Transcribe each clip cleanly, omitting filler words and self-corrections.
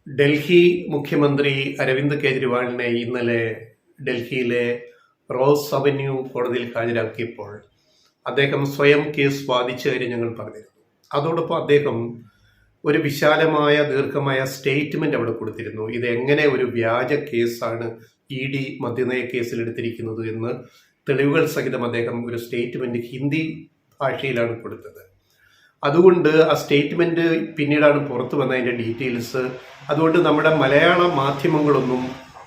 ഡൽഹി മുഖ്യമന്ത്രി അരവിന്ദ് കെജ്രിവാളിനെ ഇന്നലെ ഡൽഹിയിലെ റോസ് അവന്യൂ കോടതിയിൽ ഹാജരാക്കിയപ്പോൾ അദ്ദേഹം സ്വയം കേസ് വാദിച്ച കാര്യം ഞങ്ങൾ പറഞ്ഞിരുന്നു. അതോടൊപ്പം അദ്ദേഹം ഒരു വിശാലമായ ദീർഘമായ സ്റ്റേറ്റ്മെന്റ് അവിടെ കൊടുത്തിരുന്നു. ഇത് എങ്ങനെ ഒരു വ്യാജ കേസാണ് ED മദ്യനയ കേസിൽ എടുത്തിരിക്കുന്നത് എന്ന് തെളിവുകൾ സഹിതം അദ്ദേഹം ഒരു സ്റ്റേറ്റ്മെന്റ് ഹിന്ദി ഭാഷയിലാണ് കൊടുത്തത്. അതുകൊണ്ട് ആ സ്റ്റേറ്റ്മെന്റ് പിന്നീടാണ് പുറത്തു വന്നതിൻ്റെ ഡീറ്റെയിൽസ്. അതുകൊണ്ട് നമ്മുടെ മലയാള മാധ്യമങ്ങളൊന്നും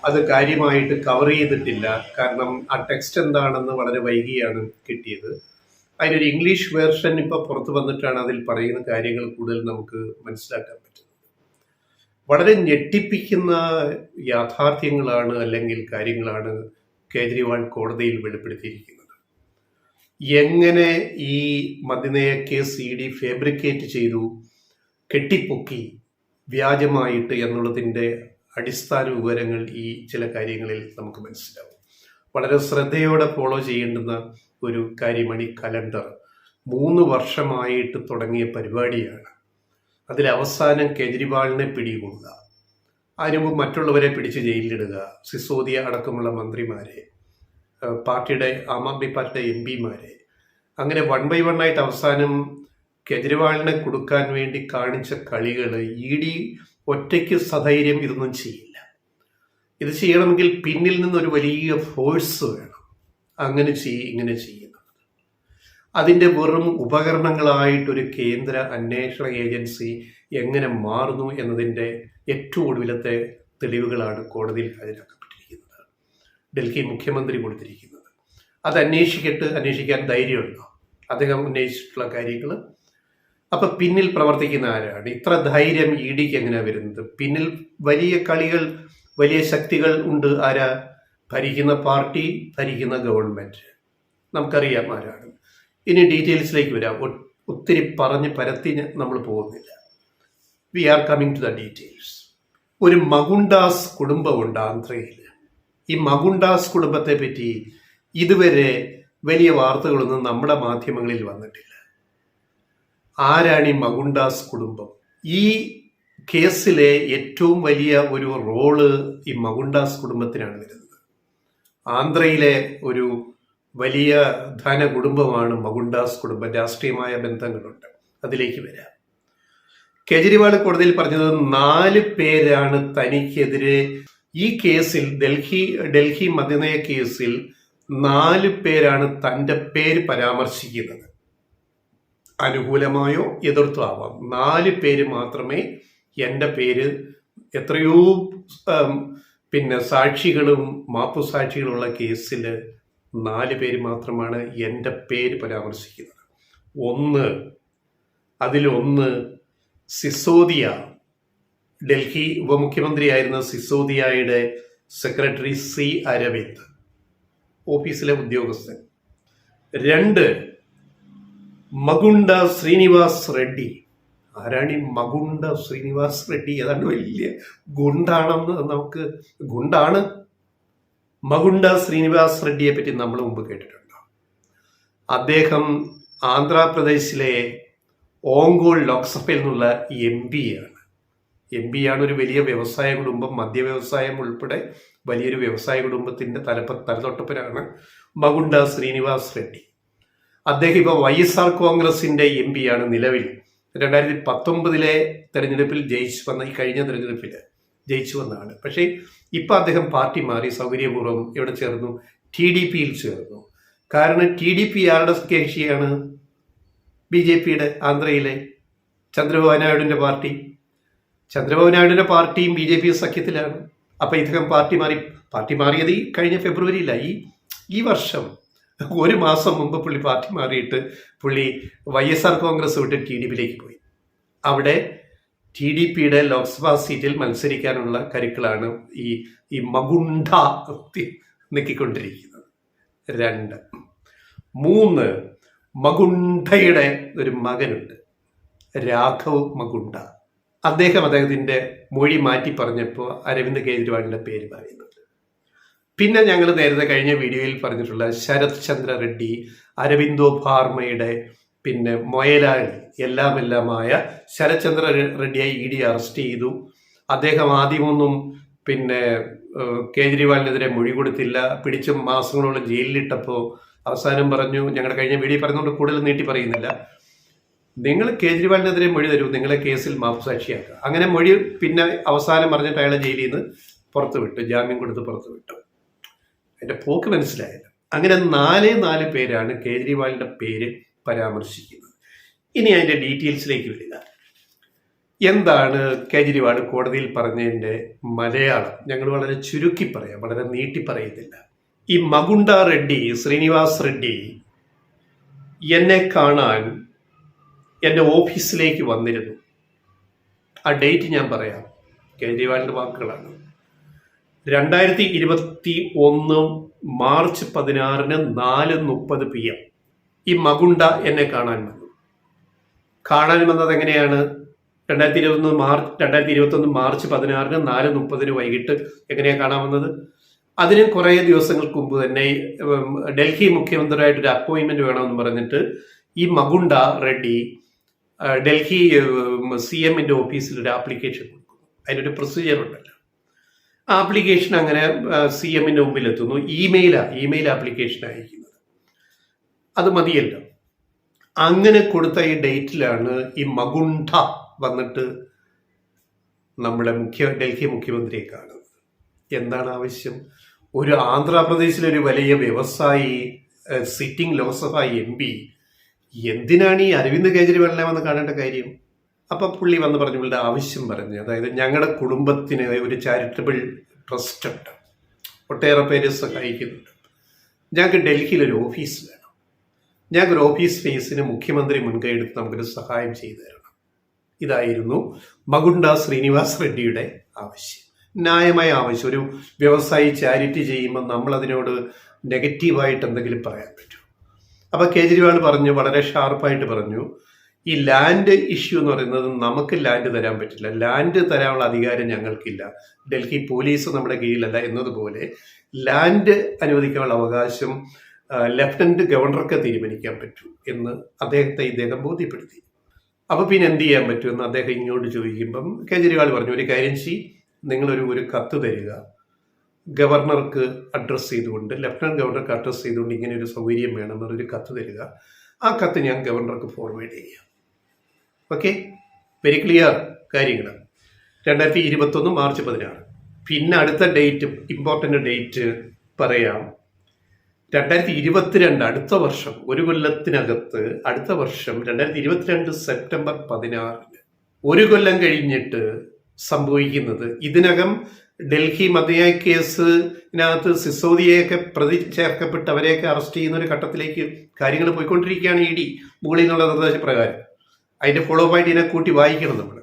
അത് കാര്യമായിട്ട് കവർ ചെയ്തിട്ടില്ല. കാരണം ആ ടെക്സ്റ്റ് എന്താണെന്ന് വളരെ വൈകിയാണ് കിട്ടിയത്. അതിനൊരു ഇംഗ്ലീഷ് വേർഷൻ ഇപ്പോൾ പുറത്തു വന്നിട്ടാണ് അതിൽ പറയുന്ന കാര്യങ്ങൾ കൂടുതൽ നമുക്ക് മനസ്സിലാക്കാൻ പറ്റുന്നത്. വളരെ ഞെട്ടിപ്പിക്കുന്ന യാഥാർത്ഥ്യങ്ങളാണ് അല്ലെങ്കിൽ കാര്യങ്ങളാണ് കേജ്രിവാൾ കോടതിയിൽ വെളിപ്പെടുത്തിയിരിക്കുന്നത്. എങ്ങനെ ഈ മദ്യനയ കേസ് ED ഫാബ്രിക്കേറ്റ് ചെയ്തു, കെട്ടിപ്പൊക്കി വ്യാജമായിട്ട് എന്നുള്ളതിൻ്റെ അടിസ്ഥാന വിവരങ്ങൾ ഈ ചില കാര്യങ്ങളിൽ നമുക്ക് മനസ്സിലാവും. വളരെ ശ്രദ്ധയോടെ ഫോളോ ചെയ്യേണ്ടുന്ന ഒരു കാര്യമാണ് ഈ കലണ്ടർ. 3 വർഷമായിട്ട് തുടങ്ങിയ പരിപാടിയാണ്. അതിൽ അവസാനം കേജ്രിവാളിനെ പിടികൂടുക, അതിനുമുമ്പ് മറ്റുള്ളവരെ പിടിച്ച് ജയിലിലിടുക, സിസോദിയ അടക്കമുള്ള മന്ത്രിമാരെ, പാർട്ടിയുടെ ആം ആദ്മി പാർട്ടിയുടെ MP മാരെ, അങ്ങനെ 1 by 1 ആയിട്ട് അവസാനം കേജ്രിവാളിനെ കൊടുക്കാൻ വേണ്ടി കാണിച്ച കളികൾ ED ഒറ്റയ്ക്ക് സധൈര്യം ഇതൊന്നും ചെയ്യില്ല. ഇത് ചെയ്യണമെങ്കിൽ പിന്നിൽ നിന്നൊരു വലിയ ഫോഴ്സ് വേണം. അങ്ങനെ ഇങ്ങനെ ചെയ്യുന്നത് അതിൻ്റെ വെറും ഉപകരണങ്ങളായിട്ടൊരു കേന്ദ്ര അന്വേഷണ ഏജൻസി എങ്ങനെ മാറുന്നു എന്നതിൻ്റെ ഏറ്റവും ഒടുവിലത്തെ തെളിവുകളാണ് കോടതിയിൽ ഹാജരാക്കപ്പെട്ടിരിക്കുന്നത്. ഡൽഹി മുഖ്യമന്ത്രി കൊടുത്തിരിക്കുന്നത് അത് അന്വേഷിക്കാൻ ധൈര്യമുണ്ടോ? അദ്ദേഹം ഉന്നയിച്ചിട്ടുള്ള കാര്യങ്ങൾ. അപ്പം പിന്നിൽ പ്രവർത്തിക്കുന്ന ആരാണ്? ഇത്ര ധൈര്യം EDക്ക് എങ്ങനെയാണ് വരുന്നത്? പിന്നിൽ വലിയ കളികൾ, വലിയ ശക്തികൾ ഉണ്ട്. ആരാ? ഭരിക്കുന്ന പാർട്ടി, ഭരിക്കുന്ന ഗവൺമെൻറ്. നമുക്കറിയാം ആരാണ്. ഇനി ഡീറ്റെയിൽസിലേക്ക് വരാം. ഒത്തിരി പറഞ്ഞ് പരത്തി നമ്മൾ പോകുന്നില്ല. We are coming to the details. ഒരു മകുണ്ടാസ് കുടുംബമുണ്ട് ആന്ധ്രയിൽ. ഈ മകുണ്ടാസ് കുടുംബത്തെ പറ്റി ഇതുവരെ വലിയ വാർത്തകളൊന്നും നമ്മുടെ മാധ്യമങ്ങളിൽ വന്നിട്ടില്ല. ആരാണ് ഈ മകുണ്ടാസ് കുടുംബം? ഈ കേസിലെ ഏറ്റവും വലിയ ഒരു റോള് ഈ മകുണ്ടാസ് കുടുംബത്തിനാണ് വരുന്നത്. ആന്ധ്രയിലെ ഒരു വലിയ ധന കുടുംബമാണ് മകുണ്ടാസ് കുടുംബം. രാഷ്ട്രീയമായ ബന്ധങ്ങളുണ്ട്. അതിലേക്ക് വരാം. കേജ്രിവാൾ കോടതിയിൽ പറഞ്ഞത് 4 പേരാണ് തനിക്കെതിരെ ഈ കേസിൽ, ഡൽഹി മദ്യനയ കേസിൽ 4 പേരാണ് തൻ്റെ പേര് പരാമർശിക്കുന്നത്. അനുകൂലമായോ എതിർത്തോ ആവാം. 4 പേര് മാത്രമേ എൻ്റെ പേര്, എത്രയോ സാക്ഷികളും മാപ്പുസാക്ഷികളുള്ള കേസിൽ 4 പേര് മാത്രമാണ് എൻ്റെ പേര് പരാമർശിക്കുന്നത്. അതിലൊന്ന് സിസോദിയ, ഡൽഹി ഉപമുഖ്യമന്ത്രിയായിരുന്ന സിസോദിയയുടെ സെക്രട്ടറി C. അരവിന്ദ്, ഓഫീസിലെ ഉദ്യോഗസ്ഥൻ. 2 മകുണ്ട ശ്രീനിവാസ് റെഡ്ഡി. ആരാണ് ഈ മകുണ്ട ശ്രീനിവാസ് റെഡ്ഡി? ഏതാണ്ട് വലിയ ഗുണ്ടാണെന്ന് ഗുണ്ടാണ്. മകുണ്ട ശ്രീനിവാസ് റെഡ്ഡിയെ പറ്റി നമ്മൾ മുമ്പ് കേട്ടിട്ടുണ്ടോ? അദ്ദേഹം ആന്ധ്രാപ്രദേശിലെ ഓങ്കോൾ ലോക്സഭയിൽ നിന്നുള്ള MP ആണ്. ഒരു വലിയ വ്യവസായ കുടുംബം, മദ്യവ്യവസായം ഉൾപ്പെടെ വലിയൊരു വ്യവസായ കുടുംബത്തിൻ്റെ തലതൊട്ടപ്പനാണ് മകുണ്ട ശ്രീനിവാസ് റെഡ്ഡി. അദ്ദേഹം ഇപ്പോൾ YSR കോൺഗ്രസിൻ്റെ MP ആണ് നിലവിൽ. 2019 തെരഞ്ഞെടുപ്പിൽ കഴിഞ്ഞ തെരഞ്ഞെടുപ്പിൽ ജയിച്ചു വന്നതാണ്. പക്ഷേ ഇപ്പം അദ്ദേഹം പാർട്ടി മാറി സൗകര്യപൂർവ്വം എവിടെ ചേർന്നു? TDPയിൽ ചേർന്നു. കാരണം TDP ആരുടെ കക്ഷിയാണ്? BJPയുടെ ആന്ധ്രയിലെ ചന്ദ്രബാബു നായിഡുവിൻ്റെ പാർട്ടി. ചന്ദ്രബാബു നായിഡുവിൻ്റെ പാർട്ടിയും BJP സഖ്യത്തിലാണ്. അപ്പം ഇദ്ദേഹം പാർട്ടി മാറിയത് കഴിഞ്ഞ ഫെബ്രുവരിയിലായി. ഈ വർഷം 1 മാസം മുമ്പ് പുള്ളി പാർട്ടി മാറിയിട്ട് പുള്ളി YSR കോൺഗ്രസ് വിട്ട് TDPയിലേക്ക് പോയി. അവിടെ TDPയുടെ ലോക്സഭാ സീറ്റിൽ മത്സരിക്കാനുള്ള കരുക്കളാണ് ഈ മകുണ്ട നീക്കിക്കൊണ്ടിരിക്കുന്നത്. 2. 3 മകുണ്ടയുടെ ഒരു മകനുണ്ട്, രാഘവ് മകുണ്ട. അദ്ദേഹത്തിൻ്റെ മൊഴി മാറ്റി പറഞ്ഞപ്പോൾ അരവിന്ദ് കെജ്രിവാളിൻ്റെ പേര് പറയുന്നുണ്ട്. പിന്നെ ഞങ്ങൾ നേരത്തെ കഴിഞ്ഞ വീഡിയോയിൽ പറഞ്ഞിട്ടുള്ള ശരത് ചന്ദ്ര റെഡ്ഡി, അരവിന്ദോ ഫാർമയുടെ മൊയലാളി എല്ലാമായ ശരത് ചന്ദ്ര റെഡ്ഡിയെ ED അറസ്റ്റ് ചെയ്തു. അദ്ദേഹം ആദ്യമൊന്നും പിന്നെ കേജ്രിവാളിനെതിരെ മൊഴി കൊടുത്തില്ല. പിടിച്ച് മാസങ്ങളോളം ജയിലിലിട്ടപ്പോൾ അവസാനം പറഞ്ഞു, ഞങ്ങളുടെ കഴിഞ്ഞ വീഡിയോ പറയുന്നതുകൊണ്ട് കൂടുതൽ നീട്ടി പറയുന്നില്ല, നിങ്ങൾ കേജ്രിവാളിനെതിരെ മൊഴി തരൂ, നിങ്ങളെ കേസിൽ മാപ്പുസാക്ഷിയാക്കുക. അങ്ങനെ മൊഴി പിന്നെ അവസാനം പറഞ്ഞിട്ട് അയാളെ ജയിലിൽ നിന്ന് പുറത്തു വിട്ടു, ജാമ്യം കൊടുത്ത് പുറത്തു വിട്ടു. അതിന്റെ പോക്ക് മനസ്സിലായില്ല. അങ്ങനെ 4 പേരാണ് കേജ്രിവാളിന്റെ പേര് പരാമർശിക്കുന്നത്. ഇനി അതിന്റെ ഡീറ്റെയിൽസിലേക്ക് വരിക. എന്താണ് കേജ്രിവാൾ കോടതിയിൽ പറഞ്ഞതിന്റെ മലയാളം? ഞങ്ങൾ വളരെ ചുരുക്കി പറയാം, വളരെ നീട്ടി പറയുന്നില്ല. ഈ മകുണ്ട റെഡ്ഡി, ശ്രീനിവാസ് റെഡ്ഡി എന്നെ കാണാൻ എൻ്റെ ഓഫീസിലേക്ക് വന്നിരുന്നു. ആ ഡേറ്റ് ഞാൻ പറയാം, കേജ്രിവാളിന്റെ വാക്കുകളാണ്. 2021 മാർച്ച് 16 4:30 PM ഈ മകുണ്ട എന്നെ കാണാൻ വന്നു. കാണാൻ വന്നത് എങ്ങനെയാണ്? 2021 മാർച്ച് 16 4:30 വൈകിട്ട് എങ്ങനെയാണ് കാണാൻ വന്നത്? അതിന് കുറേ ദിവസങ്ങൾക്ക് മുമ്പ് തന്നെ ഡൽഹി മുഖ്യമന്ത്രിയായിട്ടൊരു അപ്പോയിൻമെന്റ് വേണമെന്ന് പറഞ്ഞിട്ട് ഈ മകുണ്ട റെഡ്ഡി ഡൽഹി CM ഓഫീസിൽ ഒരു ആപ്ലിക്കേഷൻ കൊടുക്കുന്നു. അതിനൊരു പ്രൊസീജിയർ ഉണ്ടല്ലോ. ആ ആപ്ലിക്കേഷൻ അങ്ങനെ CM മുമ്പിൽ എത്തുന്നു. ഇമെയിൽ ആപ്ലിക്കേഷൻ അയക്കുന്നത്. അത് മതിയല്ലോ. അങ്ങനെ കൊടുത്ത ഈ ഡേറ്റിലാണ് ഈ മകുണ്ട വന്നിട്ട് നമ്മുടെ ഡൽഹി മുഖ്യമന്ത്രിയെ കാണുന്നത്. എന്താണ് ആവശ്യം? ഒരു ആന്ധ്രാപ്രദേശിലെ ഒരു വലിയ വ്യവസായി, സിറ്റിംഗ് ലോക്സഭ MP എന്തിനാണ് ഈ അരവിന്ദ് കെജ്രിവാളിനെ വന്ന് കാണേണ്ട കാര്യം? അപ്പം പുള്ളി വന്ന് പറഞ്ഞു, പുള്ളിയുടെ ആവശ്യം പറഞ്ഞു. അതായത് ഞങ്ങളുടെ കുടുംബത്തിന് ഒരു ചാരിറ്റബിൾ ട്രസ്റ്റ് ഉണ്ട്, ഒട്ടേറെ പേര് സഹായിക്കുന്നുണ്ട്, ഞങ്ങൾക്ക് ഡൽഹിയിൽ ഒരു ഓഫീസ് വേണം, ഞങ്ങൾക്കൊരു ഓഫീസ് സ്പേസിന് മുഖ്യമന്ത്രി മുൻകൈ എടുത്ത് നമുക്കൊരു സഹായം ചെയ്തു തരണം. ഇതായിരുന്നു മകുണ്ട ശ്രീനിവാസ് റെഡ്ഡിയുടെ ആവശ്യം. ന്യായമായ ആവശ്യം. ഒരു വ്യവസായി ചാരിറ്റി ചെയ്യുമ്പോൾ നമ്മൾ അതിനോട് നെഗറ്റീവായിട്ട് എന്തെങ്കിലും പറയാൻ പറ്റും? അപ്പൊ കേജ്രിവാൾ പറഞ്ഞു, വളരെ ഷാർപ്പായിട്ട് പറഞ്ഞു, ഈ ലാൻഡ് ഇഷ്യൂ എന്ന് പറയുന്നത് നമുക്ക് ലാൻഡ് തരാൻ പറ്റില്ല, ലാൻഡ് തരാനുള്ള അധികാരം ഞങ്ങൾക്കില്ല, ഡൽഹി പോലീസ് നമ്മുടെ കീഴിലല്ല എന്നതുപോലെ ലാൻഡ് അനുവദിക്കാനുള്ള അവകാശം ലഫ്റ്റനന്റ് ഗവർണർക്ക് തീരുമാനിക്കാൻ പറ്റൂ എന്ന് ഇദ്ദേഹം ബോധ്യപ്പെടുത്തി. അപ്പൊ പിന്നെ എന്ത് ചെയ്യാൻ പറ്റുമെന്ന് അദ്ദേഹം ഇങ്ങോട്ട് ചോദിക്കുമ്പം കേജ്രിവാൾ പറഞ്ഞു, ഒരു കാര്യം നിങ്ങളൊരു കത്ത് തരിക, ഗവർണർക്ക് അഡ്രസ്സ് ചെയ്തുകൊണ്ട്, ലഫ്റ്റനന്റ് ഗവർണർക്ക് അഡ്രസ്സ് ചെയ്തുകൊണ്ട് ഇങ്ങനെ ഒരു സൗകര്യം വേണം എന്നൊരു കത്ത് തരിക. ആ കത്ത് ഞാൻ ഗവർണർക്ക് ഫോർവേഡ് ചെയ്യാം. ഓക്കെ, വെരി ക്ലിയർ കാര്യങ്ങൾ. 2021 മാർച്ച് 16. പിന്നെ അടുത്ത ഡേറ്റ്, ഇമ്പോർട്ടൻ്റ് ഡേറ്റ് പറയാം. 2022, അടുത്ത വർഷം, ഒരു കൊല്ലത്തിനകത്ത്, അടുത്ത വർഷം 2022 സെപ്റ്റംബർ 16, ഒരു കൊല്ലം കഴിഞ്ഞിട്ട് സംഭവിക്കുന്നത്. ഇതിനകം ഡൽഹി മദ്യനയ കേസിനകത്ത് സിസോദിയെയൊക്കെ പ്രതി ചേർക്കപ്പെട്ട് അവരെയൊക്കെ അറസ്റ്റ് ചെയ്യുന്ന ഒരു ഘട്ടത്തിലേക്ക് കാര്യങ്ങൾ പോയിക്കൊണ്ടിരിക്കുകയാണ്. ED മുകളിൽ നിന്നുള്ള നിർദ്ദേശപ്രകാരം. അതിന്റെ ഫോളോ അപ്പ് ആയിട്ട് ഇതിനെ കൂട്ടി വായിക്കണം നമ്മൾ.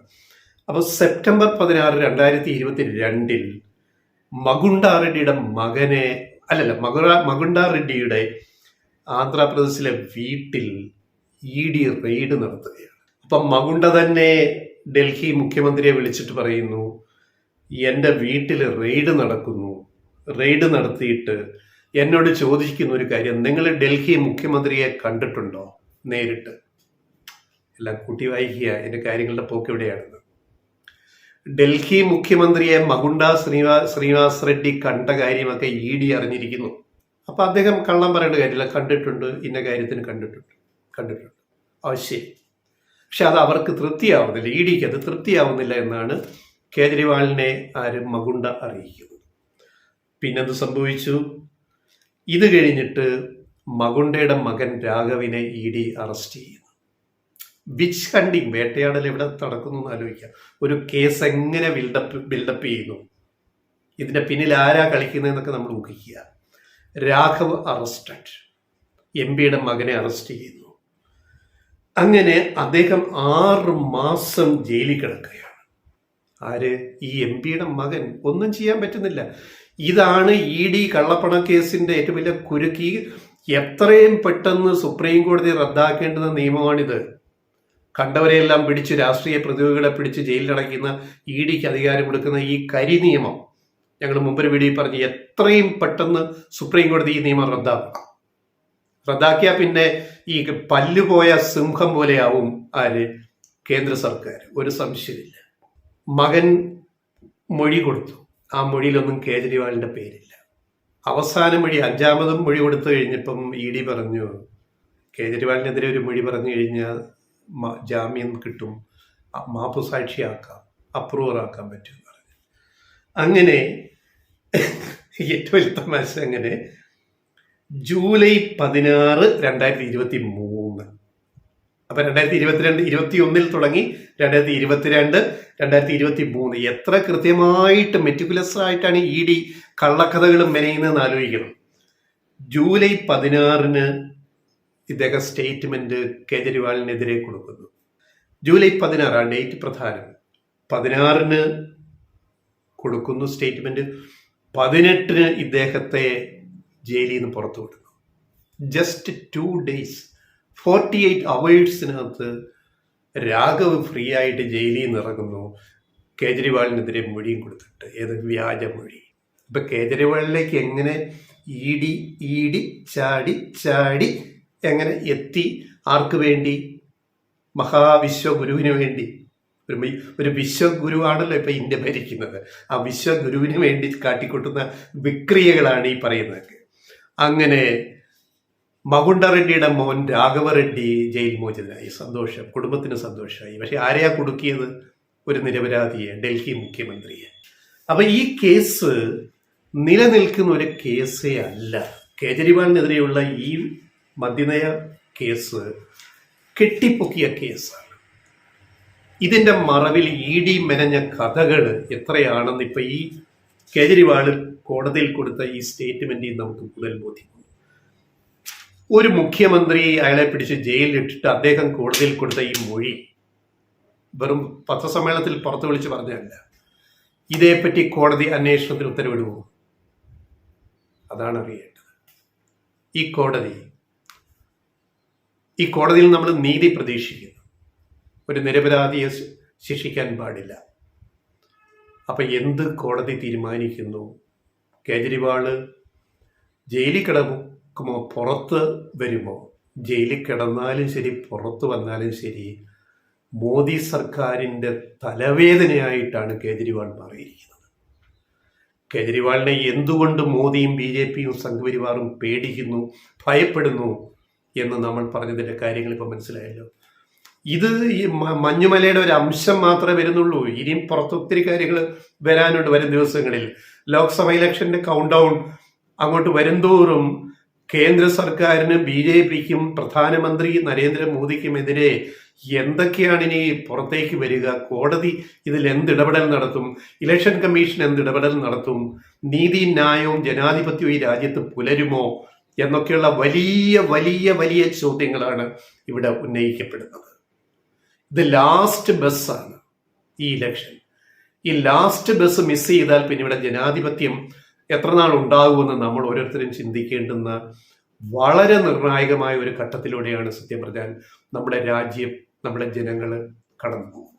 അപ്പോൾ സെപ്റ്റംബർ 16, 2022 മകുണ്ട റെഡ്ഡിയുടെ മകുണ്ട റെഡ്ഡിയുടെ ആന്ധ്രാപ്രദേശിലെ വീട്ടിൽ ED റെയ്ഡ് നടത്തുകയാണ്. അപ്പം മകുണ്ട തന്നെ ഡൽഹി മുഖ്യമന്ത്രിയെ വിളിച്ചിട്ട് പറയുന്നു, എൻ്റെ വീട്ടിൽ റെയ്ഡ് നടക്കുന്നു, റെയ്ഡ് നടത്തിയിട്ട് എന്നോട് ചോദിക്കുന്ന ഒരു കാര്യം, നിങ്ങൾ ഡൽഹി മുഖ്യമന്ത്രിയെ കണ്ടിട്ടുണ്ടോ നേരിട്ട്? എല്ലാം കൂട്ടി വായിക്കുക, എൻ്റെ കാര്യങ്ങളുടെ പോക്ക് എവിടെയാണെന്ന്. ഡൽഹി മുഖ്യമന്ത്രിയെ മകുണ്ട ശ്രീനിവാസ് റെഡ്ഡി കണ്ട കാര്യമൊക്കെ ED അറിഞ്ഞിരിക്കുന്നു. അപ്പൊ അദ്ദേഹം കള്ളം പറയേണ്ട കാര്യമില്ല, കണ്ടിട്ടുണ്ട്, ഇന്ന കാര്യത്തിന് കണ്ടിട്ടുണ്ട്. ശരി. പക്ഷെ അത് അവർക്ക് തൃപ്തിയാവുന്നില്ല, EDക്ക് അത് തൃപ്തിയാവുന്നില്ല എന്നാണ് കേജ്രിവാളിനെ മകുണ്ട അറിയിക്കുന്നത്. പിന്നെന്ത് സംഭവിച്ചു? ഇത് കഴിഞ്ഞിട്ട് മകുണ്ടയുടെ മകൻ രാഘവിനെ ED അറസ്റ്റ് ചെയ്യുന്നു. വിച്ച് ഹണ്ടിങ്, വേട്ടയാടൽ എവിടെ നടക്കുന്നു എന്ന് ആലോചിക്കാം. ഒരു കേസ് എങ്ങനെ ബിൽഡപ്പ് ചെയ്യുന്നു, ഇതിന്റെ പിന്നിൽ ആരാ കളിക്കുന്നതെന്നൊക്കെ നമ്മൾ ഊഹിക്കുക. രാഘവ് അറസ്റ്റഡ്, MP മകനെ അറസ്റ്റ് ചെയ്യുന്നു. അങ്ങനെ അദ്ദേഹം 6 മാസം ജയിലിൽ കിടക്കുകയാണ്. ആര്? ഈ MP മകൻ. ഒന്നും ചെയ്യാൻ പറ്റുന്നില്ല. ഇതാണ് ED കള്ളപ്പണ കേസിന്റെ ഏറ്റവും വലിയ കുരുക്കി. എത്രയും പെട്ടെന്ന് സുപ്രീം കോടതി റദ്ദാക്കേണ്ടുന്ന നിയമമാണിത്. കണ്ടവരെയെല്ലാം പിടിച്ച്, രാഷ്ട്രീയ പ്രതിനിധികളെ പിടിച്ച് ജയിലിലടയ്ക്കുന്ന EDക്ക് അധികാരം കൊടുക്കുന്ന ഈ കരി നിയമം, ഞങ്ങൾ മുമ്പൊരു വീഡിയോയിൽ പറഞ്ഞ്, എത്രയും പെട്ടെന്ന് സുപ്രീം കോടതി ഈ നിയമം റദ്ദാക്കിയാൽ പിന്നെ ഈ പല്ലുപോയ സിംഹം പോലെയാവും കേന്ദ്ര സർക്കാർ. ഒരു സംശയമില്ല. മകൻ മൊഴി കൊടുത്തു. ആ മൊഴിയിലൊന്നും കേജ്രിവാളിൻ്റെ പേരില്ല. അവസാന മൊഴി, അഞ്ചാമതും മൊഴി കൊടുത്തു കഴിഞ്ഞപ്പം ED പറഞ്ഞു, കേജ്രിവാളിനെതിരെ ഒരു മൊഴി പറഞ്ഞു കഴിഞ്ഞാൽ ജാമ്യം കിട്ടും, മാപ്പ് സാക്ഷിയാക്കാം, അപ്രൂവറാക്കാൻ പറ്റും എന്ന് പറഞ്ഞു. അങ്ങനെ ഏറ്റവും വലിയ തമാശ, അങ്ങനെ ജൂലൈ 16, 2023, അപ്പം 2021 തുടങ്ങി 2022, 2023 എത്ര കൃത്യമായിട്ട് മെറ്റിക്കുലസ് ആയിട്ടാണ് ED കള്ളക്കഥകളും മെനയുന്നതെന്ന് ആലോചിക്കണം. ജൂലൈ 16 ഇദ്ദേഹം സ്റ്റേറ്റ്മെന്റ് കേജ്രിവാളിനെതിരെ കൊടുക്കുന്നു. ജൂലൈ 16 ആ ഡേറ്റ് പ്രധാനം. 16 കൊടുക്കുന്നു സ്റ്റേറ്റ്മെന്റ്. 18 ഇദ്ദേഹത്തെ ജയിലിൽ നിന്ന് പുറത്തു വിടുന്നു. Just 2 days, 48 hours Raghav free ആയിട്ട് ജയിലിൽ നിന്ന് ഇറങ്ങുന്നു, കേജ്രിവാളിനെതിരെ മൊഴിയും കൊടുത്തിട്ട്. ഏത് വ്യാജ മൊഴി. ഇപ്പൊ കേജ്രിവാളിലേക്ക് എങ്ങനെ ED ചാടി എങ്ങനെ എത്തി? ആർക്ക് വേണ്ടി? മഹാവിശ്വഗുരുവിന് വേണ്ടി. ഒരു വിശ്വഗുരുവാണല്ലോ ഇപ്പൊ ഇന്ത്യ ഭരിക്കുന്നത്. ആ വിശ്വഗുരുവിന് വേണ്ടി കാട്ടിക്കൊട്ടുന്ന വിക്രിയകളാണ് ഈ പറയുന്നത്. അങ്ങനെ മകുണ്ട റെഡ്ഡിയുടെ മോൻ രാഘവ റെഡ്ഡി ജയിൽ മോചിതനായി. സന്തോഷം, കുടുംബത്തിന് സന്തോഷമായി. പക്ഷെ ആരെയാ കുടുക്കിയത്? ഒരു നിരപരാധിയെ, ഡൽഹി മുഖ്യമന്ത്രിയെ. അപ്പൊ ഈ കേസ് നിലനിൽക്കുന്ന ഒരു കേസേ അല്ല. കേജ്രിവാളിനെതിരെയുള്ള ഈ മദ്യനയ കേസ് കെട്ടിപ്പൊക്കിയ കേസാണ്. ഇതിന്റെ മറവിൽ ED മെനഞ്ഞ കഥകൾ എത്രയാണെന്ന് ഇപ്പൊ ഈ കേജ്രിവാൾ കോടതിയിൽ കൊടുത്ത ഈ സ്റ്റേറ്റ്മെന്റിൽ നമുക്ക് കൂടുതൽ ബോധ്യപ്പെടും. ഒരു മുഖ്യമന്ത്രി അയാളെ പിടിച്ച് ജയിലിലിട്ടിട്ട് അദ്ദേഹം കോടതിയിൽ കൊടുത്ത ഈ മൊഴി വെറും പത്രസമ്മേളനത്തിൽ പുറത്തു വിളിച്ച് പറഞ്ഞതല്ല. ഇതേപ്പറ്റി കോടതി അന്വേഷണത്തിന് ഉത്തരവിടുമോ? അതാണ് അറിയേണ്ടത്. ഈ കോടതിയിൽ നമ്മൾ നീതി പ്രതീക്ഷിക്കുന്നു. ഒരു നിരപരാധിയെ ശിക്ഷിക്കാൻ പാടില്ല. അപ്പൊ എന്ത് കോടതി തീരുമാനിക്കുന്നു? കേജ്രിവാള് ജയിലിൽ കിടക്കുമോ, പുറത്ത് വരുമോ? ജയിലിൽ കിടന്നാലും ശരി, പുറത്ത് വന്നാലും ശരി, മോദി സർക്കാരിൻ്റെ തലവേദനയായിട്ടാണ് കേജ്രിവാൾ മാറിയിരിക്കുന്നത്. കേജ്രിവാളിനെ എന്തുകൊണ്ട് മോദിയും BJPയും സംഘപരിവാറും പേടിക്കുന്നു, ഭയപ്പെടുന്നു എന്ന് നമ്മൾ പറഞ്ഞതിൻ്റെ കാര്യങ്ങൾ ഇപ്പം മനസ്സിലായല്ലോ. ഇത് ഈ മഞ്ഞുമലയുടെ ഒരു അംശം മാത്രമേ വരുന്നുള്ളൂ. ഇനിയും പുറത്ത് ഒത്തിരി കാര്യങ്ങൾ വരാനുണ്ട് വരും ദിവസങ്ങളിൽ. ലോക്സഭ ഇലക്ഷന്റെ കൗണ്ട് ഡൗൺ അങ്ങോട്ട് വരുംതോറും കേന്ദ്ര സർക്കാരിന്, BJPക്കും, പ്രധാനമന്ത്രി നരേന്ദ്രമോദിക്കുമെതിരെ എന്തൊക്കെയാണ് ഇനി പുറത്തേക്ക് വരിക? കോടതി ഇതിൽ എന്തിടപെടൽ നടത്തും? ഇലക്ഷൻ കമ്മീഷൻ എന്തിടപെടൽ നടത്തും? നീതി, ന്യായവും ജനാധിപത്യവും ഈ രാജ്യത്ത് പുലരുമോ എന്നൊക്കെയുള്ള വലിയ വലിയ വലിയ ചോദ്യങ്ങളാണ് ഇവിടെ ഉന്നയിക്കപ്പെടുന്നത്. ഇത് ലാസ്റ്റ് ബസ്സാണ് ഈ ഇലക്ഷൻ. ഈ ലാസ്റ്റ് ബസ് മിസ് ചെയ്താൽ പിന്നെ ഇവിടെ ജനാധിപത്യം എത്ര നാൾ ഉണ്ടാകുമെന്ന് നമ്മൾ ഓരോരുത്തരും ചിന്തിക്കേണ്ടുന്ന വളരെ നിർണായകമായ ഒരു ഘട്ടത്തിലൂടെയാണ് സത്യം പറഞ്ഞാൽ നമ്മുടെ രാജ്യം, നമ്മുടെ ജനങ്ങൾ കടന്നു പോകുന്നത്.